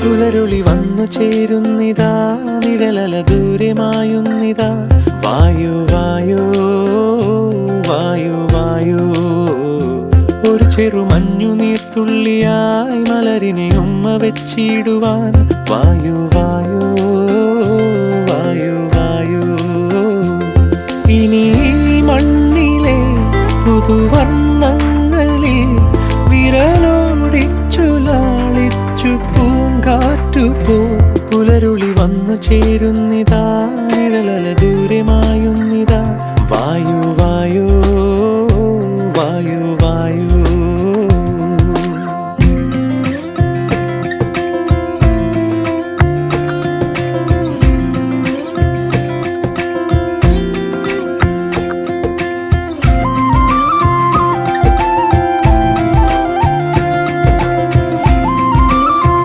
പുലരുളി വന്നു ചേരുന്നിതാ, നിഴലല ദൂരെ മായുന്നിതാ. വായു വായു വായു വായു, ഒരു ചെറു മഞ്ഞു നീർത്തുള്ളിയായി മലരിനെ ഉമ്മ വെച്ചിടുവാൻ. വായു വായു വായു വായു, ഇനി മണ്ണിലെ പുതുവർണ്ണങ്ങളിൽ വിരലോടിച്ചു ലാളിച്ചു പൂങ്കാറ്റുപോ. പുലരുളി വന്നു ചേരുന്നിതാ,